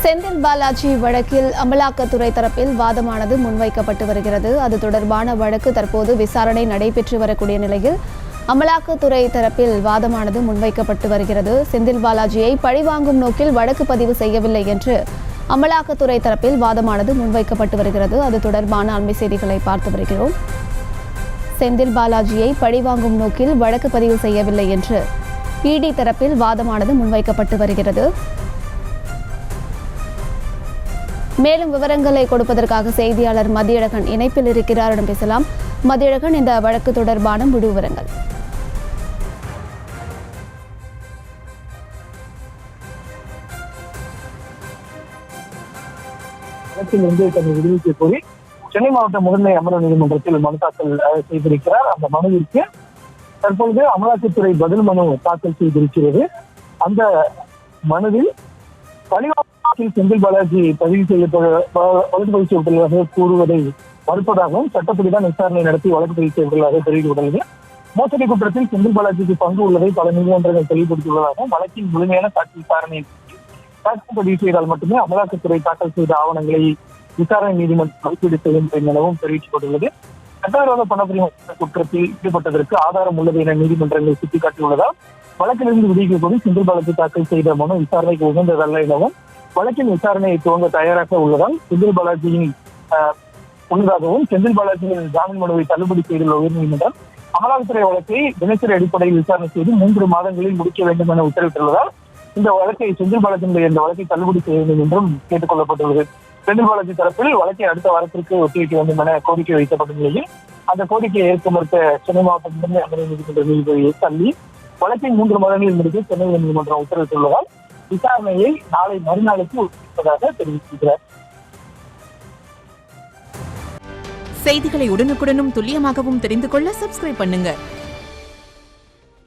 செந்தில் பாலாஜி வழக்கில் அமலாக்கத்துறை தரப்பில் வாதமானது முன்வைக்கப்பட்டு வருகிறது. அது தொடர்பான வழக்கு தற்போது விசாரணை நடைபெற்று வரக்கூடிய நிலையில் அமலாக்கத்துறை தரப்பில் வாதமானது முன்வைக்கப்பட்டு வருகிறது. செந்தில் பாலாஜியை பழிவாங்கும் நோக்கில் வழக்கு பதிவு செய்யவில்லை என்று அமலாக்கத்துறை தரப்பில் வாதமானது முன்வைக்கப்பட்டு வருகிறது. அது தொடர்பான அண்மை செய்திகளை பார்த்து வருகிறோம். செந்தில் பாலாஜியை பழிவாங்கும் நோக்கில் வழக்கு பதிவு செய்யவில்லை என்று இடி தரப்பில் வாதமானது முன்வைக்கப்பட்டு வருகிறது. மேலும் விவரங்களை கொடுப்பதற்காக செய்தியாளர் மதியழகன் இணைப்பில் இருக்கிறார். பேசலாம். மதியழகன், இந்த வழக்கு தொடர்பான முழு விவரங்கள். தன்னை விடுவிக்க கோரி சென்னை மாவட்ட முதன்மை அமர்வு நீதிமன்றத்தில் மனு தாக்கல் செய்திருக்கிறார். அந்த மனுவிற்கு தற்பொழுது அமலாக்கத்துறை பதில் மனு தாக்கல் செய்திருக்கிறது. அந்த மனுவில் செந்தில் பாலாஜி பதிவு செய்யப்பட்டுள்ளதாக கூறுவதை மறுப்பதாகவும் சட்டப்படிதான் விசாரணை நடத்தி வழக்கு பதிவு செய்யப்பட்டுள்ளதாக தெரிவிக்கப்பட்டுள்ளது. மோசடி குற்றத்தில் செந்தில் பாலாஜிக்கு பங்கு உள்ளதை பல நீதிமன்றங்கள் தெளிவுபடுத்தியுள்ளதாகவும் வழக்கின் முழுமையான சாட்சி விசாரணை பதிவு செய்தால் மட்டுமே அமலாக்கத்துறை தாக்கல் செய்த ஆவணங்களை விசாரணை நீதிமன்றம் மதிப்பீடு செய்யும் எனவும் தெரிவிக்கப்பட்டுள்ளது. சட்டவிரோத பணப்பரிமாற்ற குற்றத்தில் ஈடுபட்டதற்கு ஆதாரம் உள்ளது என நீதிமன்றங்கள் சுட்டிக்காட்டியுள்ளதால் வழக்கிலிருந்து விடுவிக்க கோரி செந்தில் பாலாஜி தாக்கல் செய்த மனு விசாரணைக்கு உகந்ததல்ல எனவும் வழக்கின் விசாரணையை துவங்க தயாராக உள்ளதால் செந்தில் பாலாஜியின் உள்ளதாகவும் செந்தில் பாலாஜியின் ஜாமீன் மனுவை தள்ளுபடி செய்துள்ள உயர்நீதிமன்றம் அமலாக்கத்துறை வழக்கை தினசரி அடிப்படையில் விசாரணை செய்து 3 மாதங்களில் முடிக்க வேண்டும் என உத்தரவிட்டுள்ளதால் இந்த வழக்கை செந்தில் பாலாஜியினுடைய இந்த வழக்கை தள்ளுபடி செய்ய வேண்டும் என்றும் கேட்டுக் கொள்ளப்பட்டுள்ளது. செந்தில் பாலாஜி தரப்பில் வழக்கை அடுத்த வாரத்திற்கு ஒத்திவைக்க வேண்டும் என கோரிக்கை வைக்கப்பட்ட நிலையில் அந்த கோரிக்கையை ஏற்க மறுத்த சென்னை மாவட்ட முதன்மை அமர்வு நீதிமன்ற நீதிபதியை தள்ளி வழக்கை 3 மாதங்களில் முடிக்க சென்னை உயர்நீதிமன்றம் உத்தரவிட்டுள்ளதால் விசாரணையை நாளை மறுநாளுக்கு ஒத்திவைப்பதாக தெரிவித்திருக்கிறார். செய்திகளை உடனுக்குடனும் துல்லியமாகவும் தெரிந்து கொள்ள சப்ஸ்கிரைப் பண்ணுங்க.